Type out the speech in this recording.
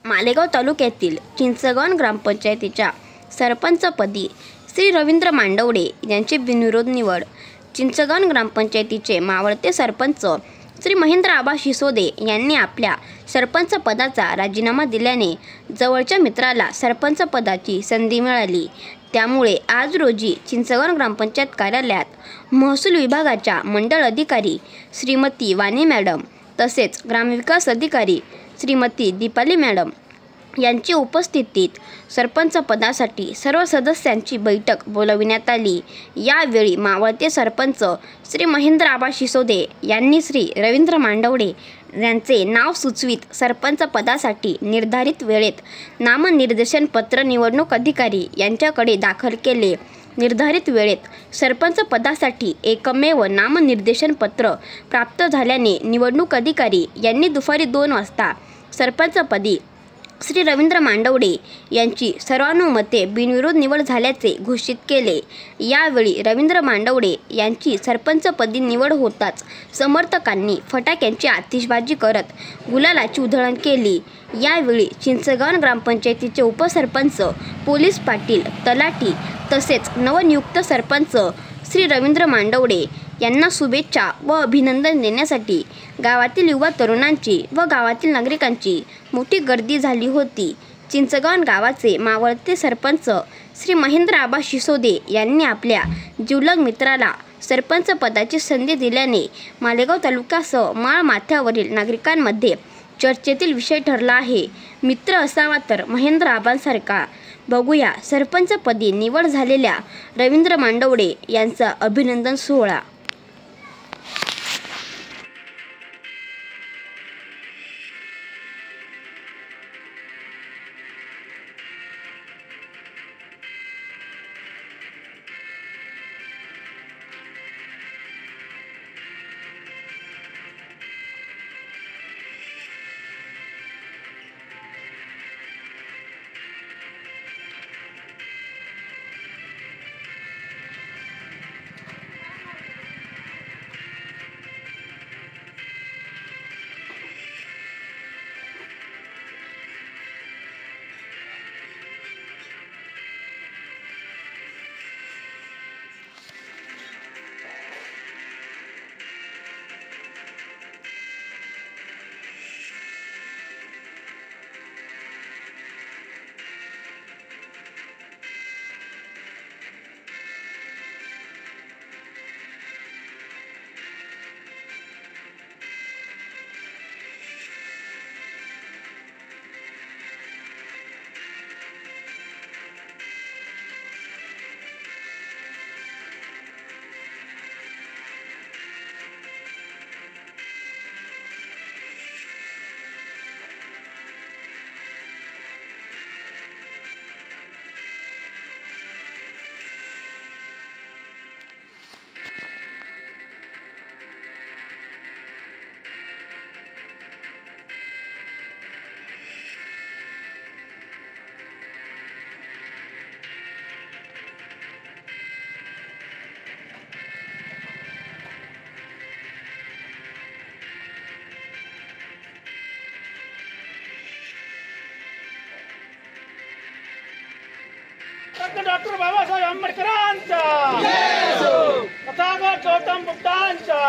मालेगाव तालुक्यातील चिंचगण ग्रामपंचायतीच्या सरपंचपदी श्री रवींद्र मांडवडे यांची बिनविरोध निवड। चिंचगण ग्रामपंचायतीचे मावळते सरपंच श्री महेंद्र आबा शिसोदे यांनी आपल्या सरपंच पदाचा राजीनामा दिल्याने जवळच्या मित्राला सरपंच पदाची संधी मिळाली। त्यामुळे आज रोजी चिंचगण ग्रामपंचायत कार्यालयात महसूल विभागाच्या मंडळ अधिकारी श्रीमती वाणी मॅडम तसेच ग्रामविकास अधिकारी श्रीमती दीपाली मॅडम यांची उपस्थितीत सरपंच पदासाठी सर्व सदस्यांची बैठक बोलविण्यात आली। यावेळी मावळते सरपंच श्री महेंद्र आबा शिसोदे यांनी श्री रवींद्र मांडवडे यांचे नाव सुचवित सरपंच पदासाठी निर्धारित वेळेत नामनिर्देशन पत्र निवडणूक अधिकारी यांच्याकडे दाखल केले। निर्धारित वेळेत सरपंच पदासाठी एकमेव नामनिर्देशन पत्र प्राप्त झाल्याने निवडणूक अधिकारी यांनी दुपारी 2 वाजता सरपंचपदी श्री रवींद्र मांडवडे यांची सर्वानुमते बिनविरोध निवड झाल्याचे घोषित केले। यावेळी रवींद्र मांडवडे यांची सरपंचपदी निवड होताच समर्थकांनी फटाक्यांची आतिषबाजी करत गुलालाची उधळण केली। यावेळी चिंचगण ग्रामपंचायतीचे उपसरपंच पोलीस पाटील तलाठी तसेच नवनियुक्त सरपंच श्री रवींद्र मांडवडे यांना शुभेच्छा व अभिनंदन देण्यासाठी गावातील युवा तरुणांची व गावातील नागरिकांची मोठी गर्दी झाली होती। चिंचगण गावाचे मावळते सरपंच श्री महेंद्र आबा शिसोदे यांनी आपल्या जिवलग मित्राला सरपंच पदाची संधी दिल्याने मालेगाव तालुक्यासह माळ माथ्यावरील नागरिकांमध्ये चर्चेतील विषय ठरला आहे। मित्र असावा तर महेंद्र आबांसारखा। बघूया सरपंचपदी निवड झालेल्या रवींद्र मांडवडे यांचा अभिनंदन सोहळा। डॉक्टर बाबासाहेब आंबेडकरांचा तथागत गौतम बुद्धांचा